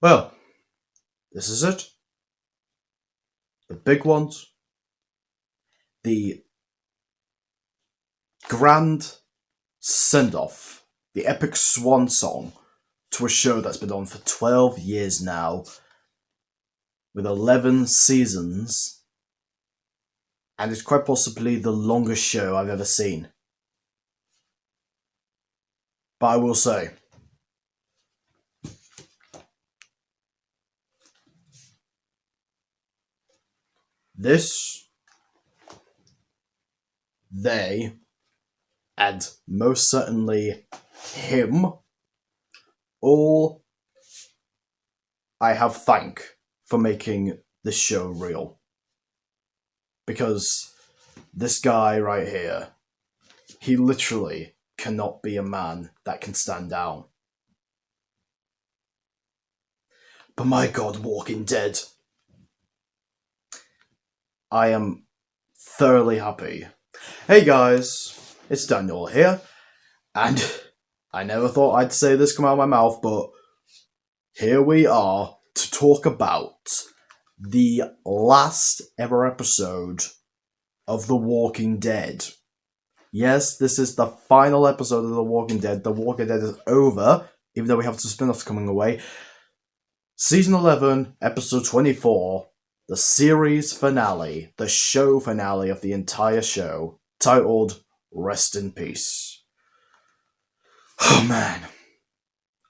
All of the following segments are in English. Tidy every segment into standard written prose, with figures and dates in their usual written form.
Well, this is it. The big ones. The grand send-off. The epic swan song to a show that's been on for 12 years now, with 11 seasons, and it's quite possibly the longest show I've ever seen. But I will say, this, they, and most certainly him, all I have thank for making this show real. Because this guy right here, he literally cannot be a man that can stand down. But my god, Walking Dead. I am thoroughly happy. Hey guys, it's Daniel here, and I never thought I'd say this come out of my mouth, but here we are to talk about the last ever episode of The Walking Dead. Yes, this is the final episode of The Walking Dead. The Walking Dead is over, even though we have some spin-offs coming away. Season 11, episode 24, the series finale, the show finale of the entire show, titled Rest in Peace. Oh man,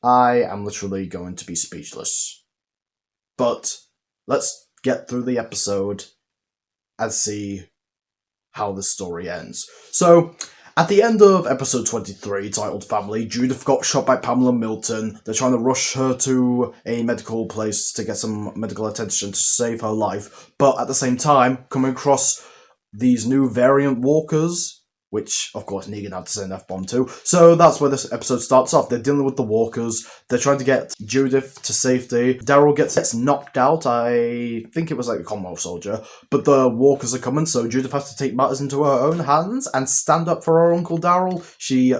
I am literally going to be speechless. But let's get through the episode and see how the story ends. So, at the end of episode 23, titled Family, Judith got shot by Pamela Milton. They're trying to rush her to a medical place to get some medical attention to save her life. But at the same time, coming across these new variant walkers, which, of course, Negan had to say an F-bomb to. So that's where this episode starts off. They're dealing with the walkers. They're trying to get Judith to safety. Daryl gets knocked out. I think it was like a Commonwealth soldier. But the walkers are coming, so Judith has to take matters into her own hands and stand up for her Uncle Daryl. She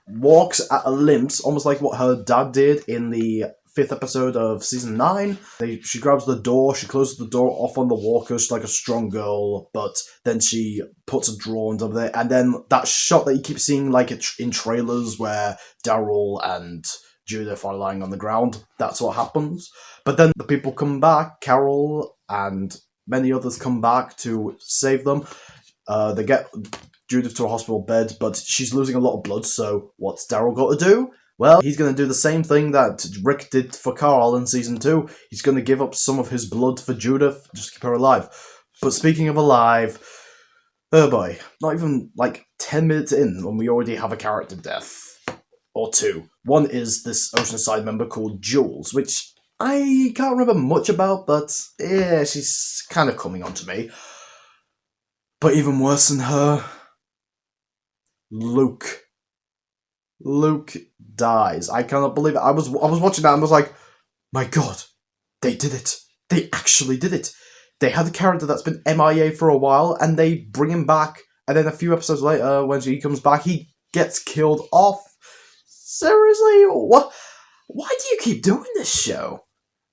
walks at a limp, almost like what her dad did in the 5th episode of season 9. She grabs the door, she closes the door off on the walkers like a strong girl, but then she puts a drawer under there, and then that shot that you keep seeing like in trailers where Daryl and Judith are lying on the ground, that's what happens. But then the people come back, Carol and many others come back to save them. They get Judith to a hospital bed, but she's losing a lot of blood, so what's Daryl got to do? Well, he's going to do the same thing that Rick did for Carl in Season 2. He's going to give up some of his blood for Judith, just to keep her alive. But speaking of alive, oh boy, not even like 10 minutes in when we already have a character death. Or two. One is this Oceanside member called Jules, which I can't remember much about, but yeah, she's kind of coming on to me. But even worse than her, Luke dies. I cannot believe it. I was watching that and was like, my god, they did it. They actually did it. They had a character that's been MIA for a while and they bring him back, and then a few episodes later when he comes back, he gets killed off. Seriously? What? Why do you keep doing this show?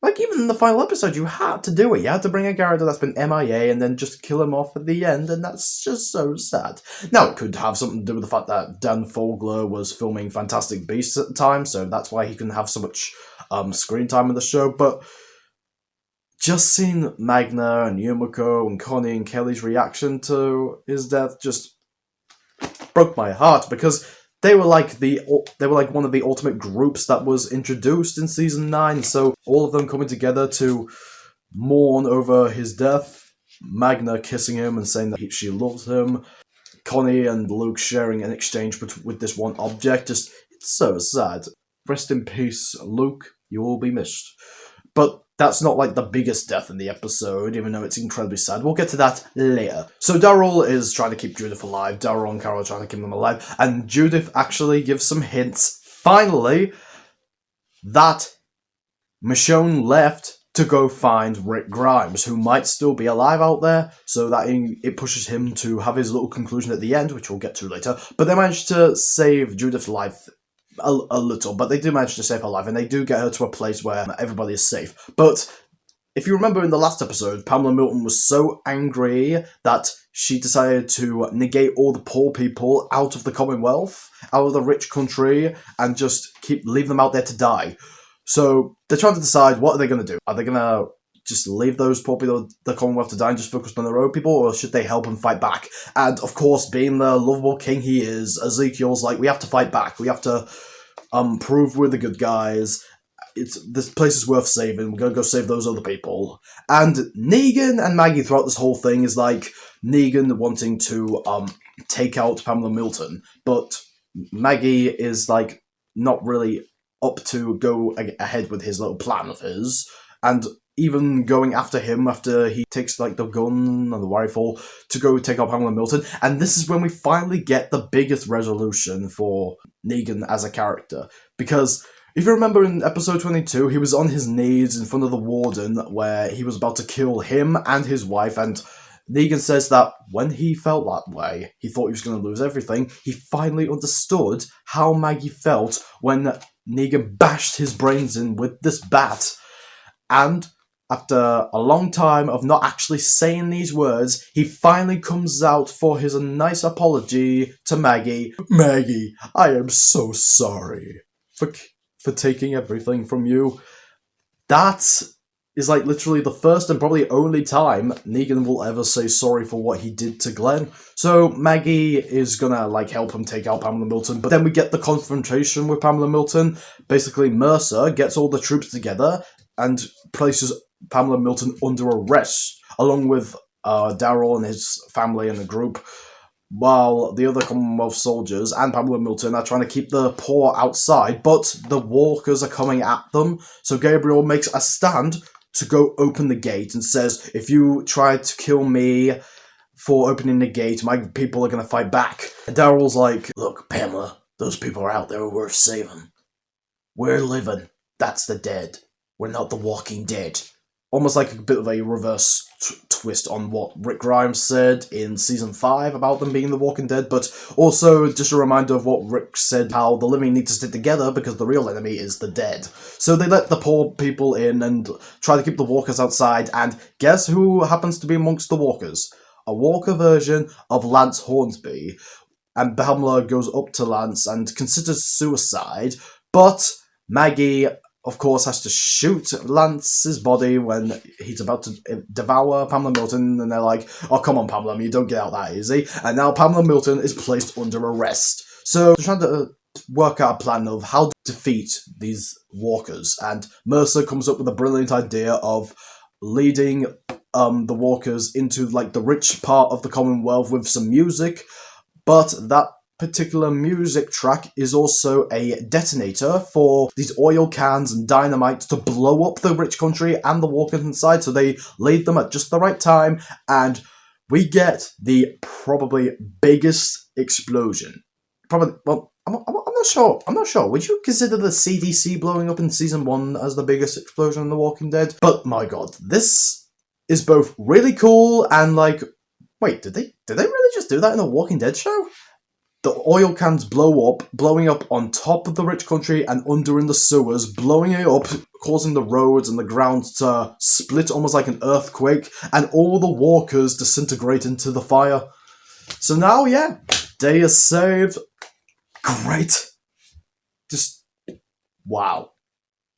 Like, even in the final episode, you had to do it. You had to bring a character that's been MIA and then just kill him off at the end, and that's just so sad. Now, it could have something to do with the fact that Dan Fogler was filming Fantastic Beasts at the time, so that's why he couldn't have so much screen time in the show, but just seeing Magna and Yumiko and Connie and Kelly's reaction to his death just broke my heart, because they were like one of the ultimate groups that was introduced in season 9, so all of them coming together to mourn over his death. Magna kissing him and saying that she loves him. Connie and Luke sharing an exchange with this one object. Just, it's so sad. Rest in peace, Luke. You will be missed. But that's not like the biggest death in the episode, even though it's incredibly sad. We'll get to that later. So Daryl is trying to keep Judith alive. Daryl and Carol are trying to keep them alive. And Judith actually gives some hints, finally, that Michonne left to go find Rick Grimes, who might still be alive out there, so that it pushes him to have his little conclusion at the end, which we'll get to later. But they managed to save Judith's life a little, but they do manage to save her life, and they do get her to a place where everybody is safe. But if you remember in the last episode, Pamela Milton was so angry that she decided to negate all the poor people out of the Commonwealth, out of the rich country, and just leave them out there to die. So they're trying to decide, what are they going to do? Are they going to just leave those poor people, the Commonwealth, to die and just focus on their own people, or should they help and fight back? And of course, being the lovable king he is, Ezekiel's like, we have to fight back. We have to prove we're the good guys. This place is worth saving. We're gonna go save those other people. And Negan and Maggie throughout this whole thing is like Negan wanting to take out Pamela Milton, but Maggie is like not really up to go ahead with his little plan of his, and even going after him after he takes like the gun and the rifle to go take out Pamela Milton. And this is when we finally get the biggest resolution for Negan as a character, because if you remember in episode 22, he was on his knees in front of the warden where he was about to kill him and his wife, and Negan says that when he felt that way, he thought he was going to lose everything. He finally understood how Maggie felt when Negan bashed his brains in with this bat. And after a long time of not actually saying these words, he finally comes out for his nice apology to Maggie. Maggie, I am so sorry for taking everything from you. That is like literally the first and probably only time Negan will ever say sorry for what he did to Glenn. So Maggie is gonna like help him take out Pamela Milton, but then we get the confrontation with Pamela Milton. Basically, Mercer gets all the troops together and places Pamela Milton under arrest, along with Daryl and his family and the group, while the other Commonwealth soldiers and Pamela Milton are trying to keep the poor outside, but the walkers are coming at them. So Gabriel makes a stand to go open the gate and says, if you try to kill me for opening the gate, my people are going to fight back. And Daryl's like, look, Pamela, those people are out there worth saving. We're living. That's the dead. We're not the walking dead. Almost like a bit of a reverse twist on what Rick Grimes said in Season 5 about them being the Walking Dead, but also just a reminder of what Rick said, how the living need to stick together because the real enemy is the dead. So they let the poor people in and try to keep the walkers outside, and guess who happens to be amongst the walkers? A walker version of Lance Hornsby. And Pamela goes up to Lance and considers suicide, but Maggie, of course, has to shoot Lance's body when he's about to devour Pamela Milton, and they're like, oh, come on, Pamela, you don't get out that easy. And now Pamela Milton is placed under arrest. So they're trying to work out a plan of how to defeat these walkers, and Mercer comes up with a brilliant idea of leading the walkers into like the rich part of the Commonwealth with some music, but that particular music track is also a detonator for these oil cans and dynamite to blow up the rich country and the walkers inside, so they laid them at just the right time, and we get the probably biggest explosion. Probably, well, I'm not sure. I'm not sure. Would you consider the CDC blowing up in Season 1 as the biggest explosion in The Walking Dead? But my god, this is both really cool and like, wait, did they really just do that in a Walking Dead show? The oil cans blowing up on top of the rich country and under in the sewers, blowing it up, causing the roads and the ground to split almost like an earthquake, and all the walkers disintegrate into the fire. So now, yeah, day is saved. Great. Just, wow.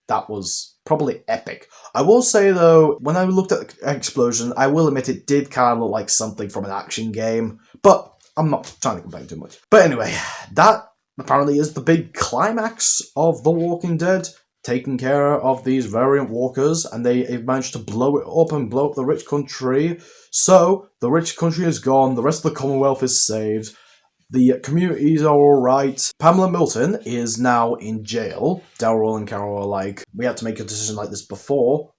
That was probably epic. I will say, though, when I looked at the explosion, I will admit it did kind of look like something from an action game, but I'm not trying to complain too much. But anyway, that apparently is the big climax of The Walking Dead, taking care of these variant walkers, and they managed to blow it up and blow up the rich country. So, the rich country is gone, the rest of the Commonwealth is saved, the communities are alright. Pamela Milton is now in jail. Daryl and Carol are like, we had to make a decision like this before,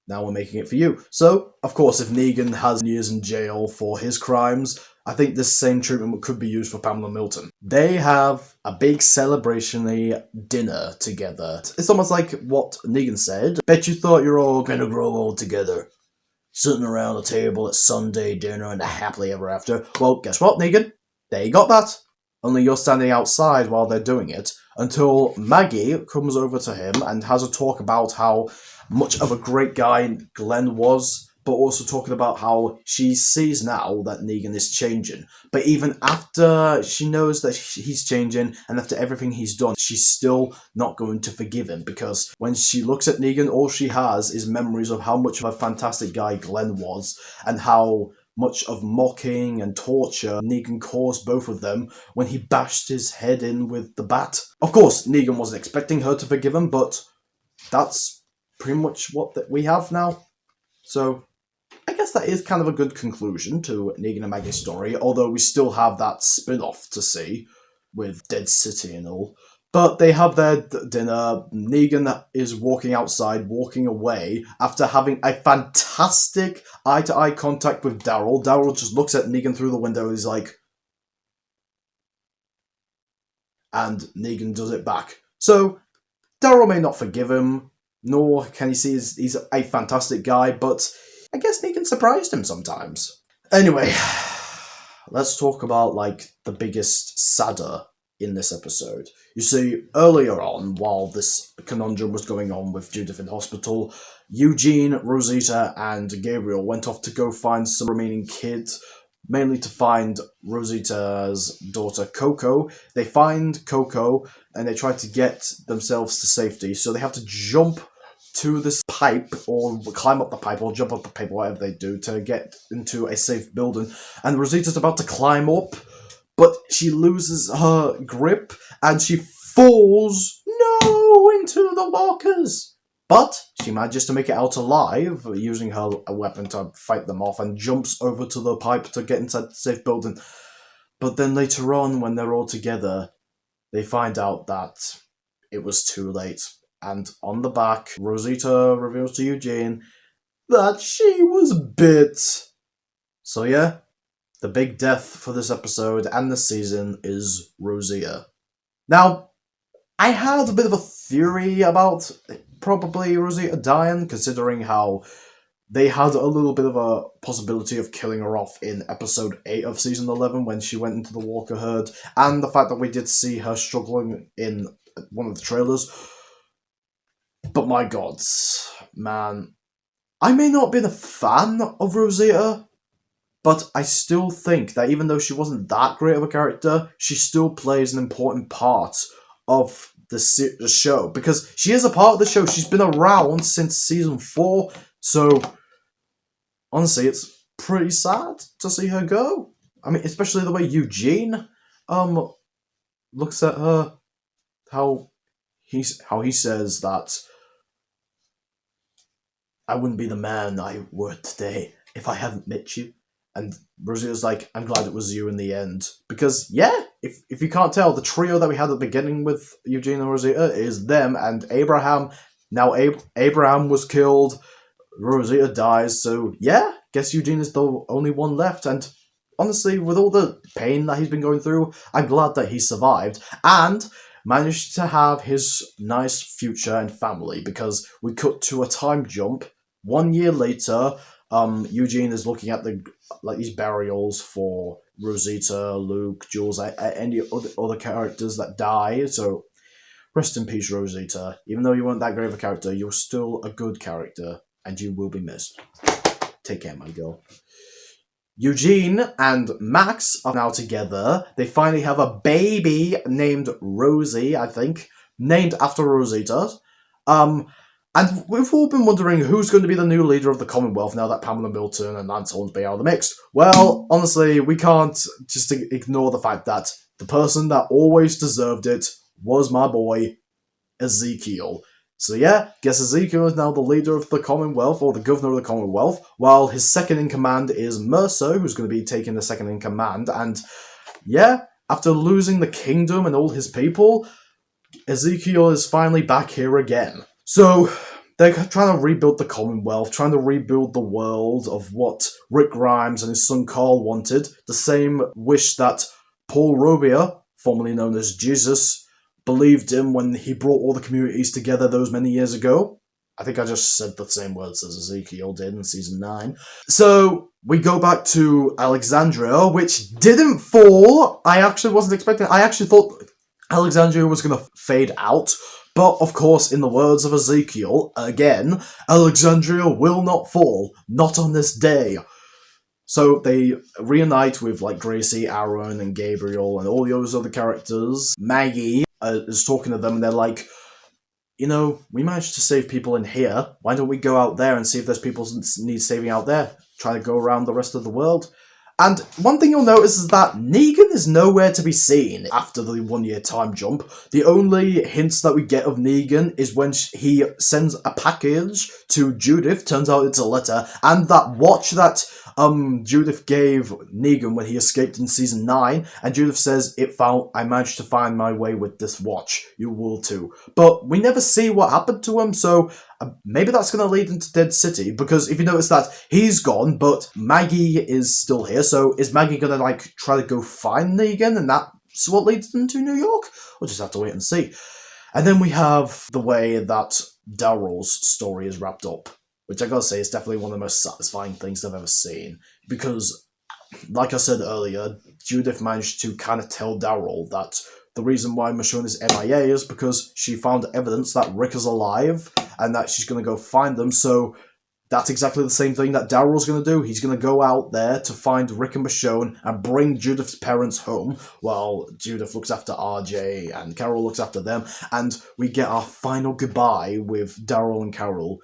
now we're making it for you. So, of course, if Negan has years in jail for his crimes, I think this same treatment could be used for Pamela Milton. They have a big celebration-y dinner together. It's almost like what Negan said. Bet you thought you're all gonna grow old together, sitting around a table at Sunday dinner and happily ever after. Well, guess what, Negan? They got that. only you're standing outside while they're doing it, until Maggie comes over to him and has a talk about how much of a great guy Glenn was, but also talking about how she sees now that Negan is changing. But even after she knows that he's changing, and after everything he's done, she's still not going to forgive him, because when she looks at Negan, all she has is memories of how much of a fantastic guy Glenn was, and how much of mocking and torture Negan caused both of them when he bashed his head in with the bat. Of course, Negan wasn't expecting her to forgive him, but that's pretty much what we have now. So, I guess that is kind of a good conclusion to Negan and Maggie's story, although we still have that spin-off to see with Dead City and all. But they have their dinner. Negan is walking outside, walking away, after having a fantastic eye-to-eye contact with Daryl. Daryl just looks at Negan through the window and he's like... And Negan does it back. So, Daryl may not forgive him, nor can he see he's a fantastic guy, but I guess Negan surprised him sometimes. Anyway, let's talk about, the biggest sadder in this episode. You see, earlier on, while this conundrum was going on with Judith in hospital, Eugene, Rosita, and Gabriel went off to go find some remaining kids, mainly to find Rosita's daughter, Coco. They find Coco, and they try to get themselves to safety, so they have to jump to this pipe, or climb up the pipe, or jump up the pipe, whatever they do, to get into a safe building. And Rosita's about to climb up, but she loses her grip, and she falls, into the walkers. But she manages to make it out alive, using her weapon to fight them off, and jumps over to the pipe to get inside the safe building. But then later on, when they're all together, they find out that it was too late. And on the back, Rosita reveals to Eugene that she was bit. So yeah, the big death for this episode and this season is Rosita. Now, I had a bit of a theory about probably Rosita dying, considering how they had a little bit of a possibility of killing her off in episode 8 of season 11 when she went into the Walker herd, and the fact that we did see her struggling in one of the trailers. But my gods, man, I may not have been a fan of Rosita, but I still think that even though she wasn't that great of a character, she still plays an important part of the show, because she is a part of the show. She's been around since season 4, so honestly, it's pretty sad to see her go. I mean, especially the way Eugene looks at her, how he says that I wouldn't be the man I were today if I hadn't met you. And Rosita's like, I'm glad it was you in the end. Because, yeah, if you can't tell, the trio that we had at the beginning with Eugene and Rosita is them and Abraham. Now Abraham was killed, Rosita dies, so yeah, guess Eugene is the only one left. And honestly, with all the pain that he's been going through, I'm glad that he survived and managed to have his nice future and family, because we cut to a time jump. 1 year later, Eugene is looking at these burials for Rosita, Luke, Jules, any other characters that die. So rest in peace, Rosita. Even though you weren't that great of a character, you're still a good character, and you will be missed. Take care, my girl. Eugene and Max are now together. They finally have a baby named Rosie, I think, named after Rosita. And we've all been wondering who's going to be the new leader of the Commonwealth now that Pamela Milton and Lance Hornsby are out of the mix. Well, honestly, we can't just ignore the fact that the person that always deserved it was my boy, Ezekiel. So yeah, guess Ezekiel is now the leader of the Commonwealth, or the governor of the Commonwealth, while his second in command is Mercer, who's going to be taking the second in command. And yeah, after losing the kingdom and all his people, Ezekiel is finally back here again. So they're trying to rebuild the Commonwealth, trying to rebuild the world of what Rick Grimes and his son Carl wanted, the same wish that Paul Robia, formerly known as Jesus, believed in when he brought all the communities together those many years ago. I think I just said the same words as Ezekiel did in season 9. So we go back to Alexandria, which didn't fall. I actually wasn't expecting. I actually thought Alexandria was going to fade out. But of course, in the words of Ezekiel, again, Alexandria will not fall. Not on this day. So they reunite with like Gracie, Aaron, and Gabriel, and all those other characters. Maggie is talking to them, and they're like, you know, we managed to save people in here. Why don't we go out there and see if there's people who need saving out there? Try to go around the rest of the world. And one thing you'll notice is that Negan is nowhere to be seen after the 1 year time jump. The only hints that we get of Negan is when he sends a package to Judith, turns out it's a letter, and that watch that Judith gave Negan when he escaped in season 9, and Judith says, I managed to find my way with this watch. You will too. But we never see what happened to him, so maybe that's going to lead into Dead City, because if you notice that he's gone, but Maggie is still here, so is Maggie going to, like, try to go find Negan, and that's what leads them to New York? We'll just have to wait and see. And then we have the way that Daryl's story is wrapped up, which I gotta say is definitely one of the most satisfying things I've ever seen, because, like I said earlier, Judith managed to kind of tell Daryl that the reason why Michonne is MIA is because she found evidence that Rick is alive, and that she's going to go find them, so that's exactly the same thing that Daryl's going to do. He's going to go out there to find Rick and Michonne and bring Judith's parents home, while Judith looks after RJ and Carol looks after them, and we get our final goodbye with Daryl and Carol.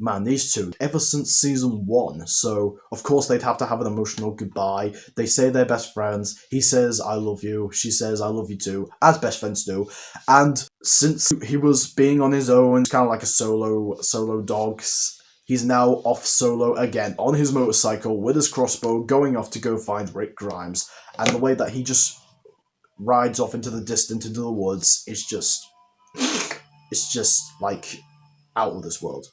Man, these two, ever since season 1, so of course they'd have to have an emotional goodbye. They say they're best friends. He says, I love you. She says, I love you too, as best friends do. And since he was being on his own, kind of like a solo dog, he's now off solo again, on his motorcycle, with his crossbow, going off to go find Rick Grimes. And the way that he just rides off into the distance, into the woods, it's just, like, out of this world.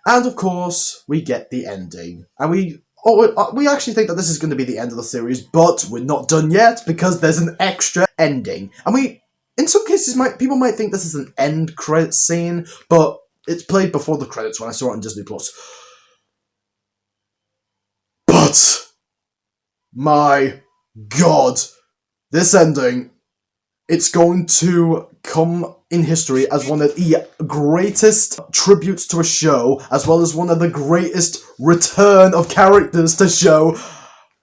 And of course, we get the ending. And we actually think that this is going to be the end of the series, but we're not done yet, because there's an extra ending. And in some cases, people might think this is an end credit scene, but it's played before the credits when I saw it on Disney+. But, my god, this ending, it's going to come in history as one of the greatest tributes to a show, as well as one of the greatest return of characters to show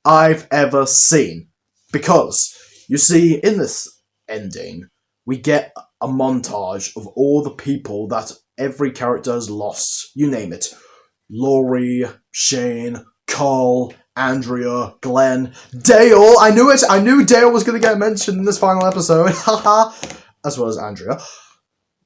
I've ever seen. Because, you see, in this ending, we get a montage of all the people that every character has lost. You name it. Laurie, Shane, Carl, Andrea, Glenn, Dale. I knew Dale was going to get mentioned in this final episode. Haha. As well as Andrea.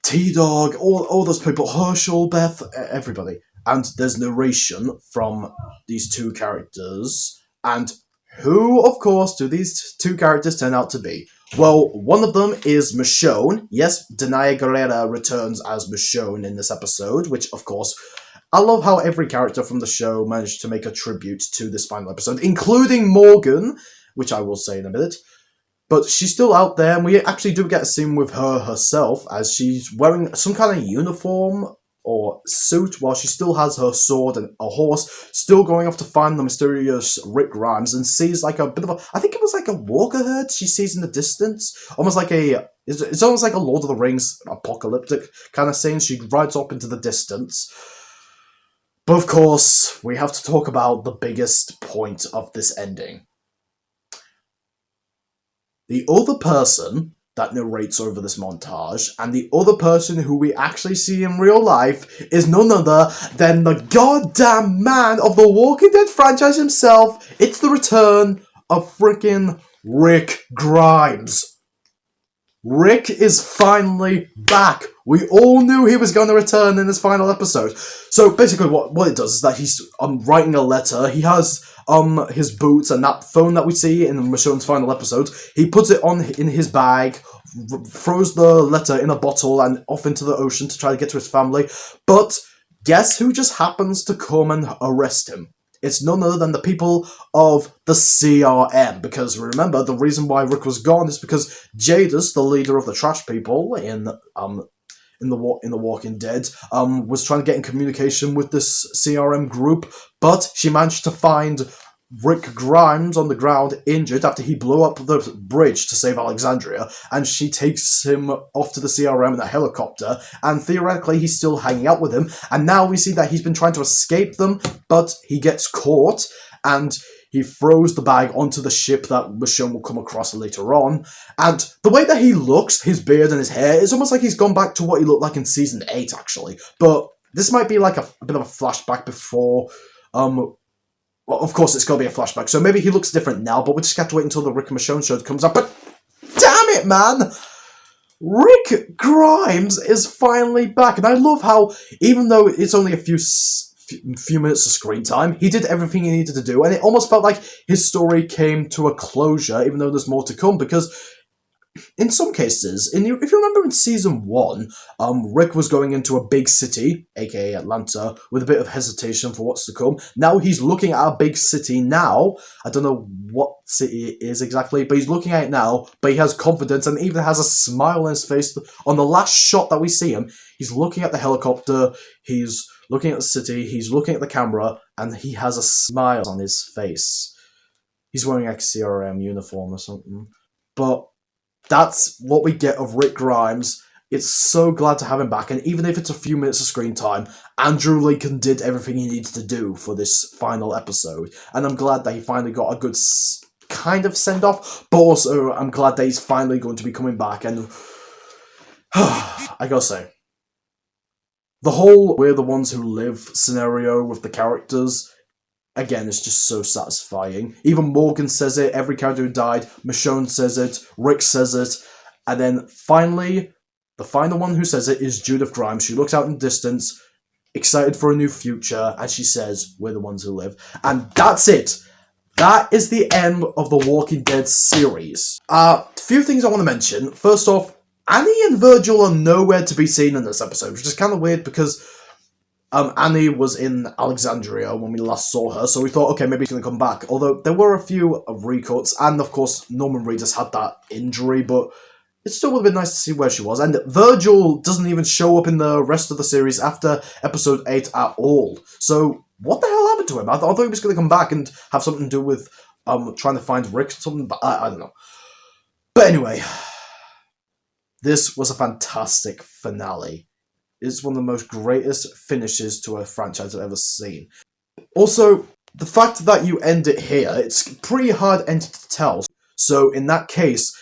T-Dog, all those people. Herschel, Beth, everybody. And there's narration from these two characters. And who, of course, do these two characters turn out to be? Well, one of them is Michonne. Yes, Danai Gurira returns as Michonne in this episode, which, of course, I love how every character from the show managed to make a tribute to this final episode, including Morgan, which I will say in a minute. But she's still out there, and we actually do get a scene with her herself, as she's wearing some kind of uniform or suit, while she still has her sword and a horse, still going off to find the mysterious Rick Grimes, and sees like a bit of a, I think it was like a walker herd she sees in the distance, almost like it's almost like a Lord of the Rings apocalyptic kind of scene. She rides up into the distance. But of course, we have to talk about the biggest point of this ending. The other person that narrates over this montage, and the other person who we actually see in real life, is none other than the goddamn man of the Walking Dead franchise himself. It's the return of frickin' Rick Grimes. Rick is finally back. We all knew he was going to return in this final episode. So basically what it does is that he's writing a letter. He has his boots and that phone that we see in Michonne's final episode. He puts it in his bag, throws the letter in a bottle and off into the ocean to try to get to his family. But guess who just happens to come and arrest him? It's none other than the people of the CRM. Because remember, the reason why Rick was gone is because Jadis, the leader of the trash people in in the Walking Dead, was trying to get in communication with this CRM group, but she managed to find Rick Grimes on the ground, injured after he blew up the bridge to save Alexandria, and she takes him off to the CRM in a helicopter, and theoretically he's still hanging out with him, and now we see that he's been trying to escape them, but he gets caught, and he throws the bag onto the ship that Michonne will come across later on, and the way that he looks, his beard and his hair, is almost like he's gone back to what he looked like in Season 8, actually, but this might be like a bit of a flashback before, well, of course, it's got to be a flashback, so maybe he looks different now, but we just have to wait until the Rick and Michonne show comes up. But damn it, man! Rick Grimes is finally back, and I love how, even though it's only a few minutes of screen time, he did everything he needed to do, and it almost felt like his story came to a closure, even though there's more to come, because in some cases, if you remember in Season 1, Rick was going into a big city, aka Atlanta, with a bit of hesitation for what's to come. Now he's looking at a big city now. I don't know what city it is exactly, but he's looking at it now, but he has confidence and even has a smile on his face. On the last shot that we see him, he's looking at the helicopter, he's looking at the city, he's looking at the camera, and he has a smile on his face. He's wearing like a CRM uniform or something. But that's what we get of Rick Grimes. It's so glad to have him back, and even if it's a few minutes of screen time, Andrew Lincoln did everything he needed to do for this final episode, and I'm glad that he finally got a good kind of send-off, but also I'm glad that he's finally going to be coming back, and I gotta say, the whole "we're the ones who live" scenario with the characters, again, it's just so satisfying. Even Morgan says it, every character who died, Michonne says it, Rick says it, and then finally, the final one who says it is Judith Grimes. She looks out in the distance, excited for a new future, and she says, "We're the ones who live." And that's it! That is the end of the Walking Dead series. A few things I want to mention. First off, Annie and Virgil are nowhere to be seen in this episode, which is kind of weird because Annie was in Alexandria when we last saw her, so we thought, okay, maybe she's going to come back. Although there were a few recuts, and of course Norman Reedus had that injury, but it still would have been nice to see where she was. And Virgil doesn't even show up in the rest of the series after episode 8 at all. So what the hell happened to him? I thought he was going to come back and have something to do with trying to find Rick or something, but I don't know. But anyway, this was a fantastic finale. It's one of the most greatest finishes to a franchise I've ever seen. Also, the fact that you end it here, it's pretty hard ending to tell. So in that case,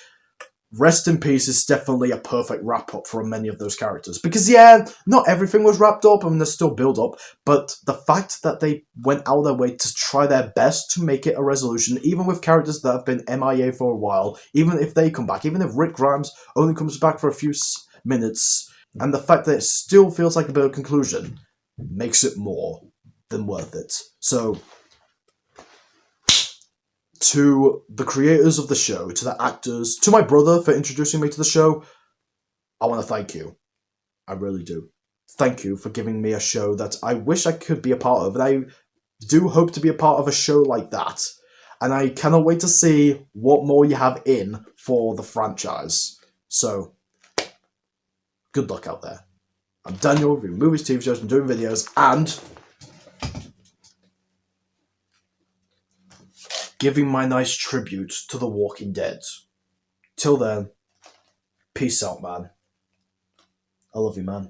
Rest in Peace is definitely a perfect wrap-up for many of those characters. Because yeah, not everything was wrapped up, and there's still build-up, but the fact that they went out of their way to try their best to make it a resolution, even with characters that have been MIA for a while, even if they come back, even if Rick Grimes only comes back for a few minutes, and the fact that it still feels like a bit of conclusion makes it more than worth it. So, to the creators of the show, to the actors, to my brother for introducing me to the show, I want to thank you. I really do. Thank you for giving me a show that I wish I could be a part of, and I do hope to be a part of a show like that. And I cannot wait to see what more you have in for the franchise. So, good luck out there. I'm Daniel, reviewing movies, TV shows, and doing videos, and giving my nice tribute to The Walking Dead. Till then, peace out, man. I love you, man.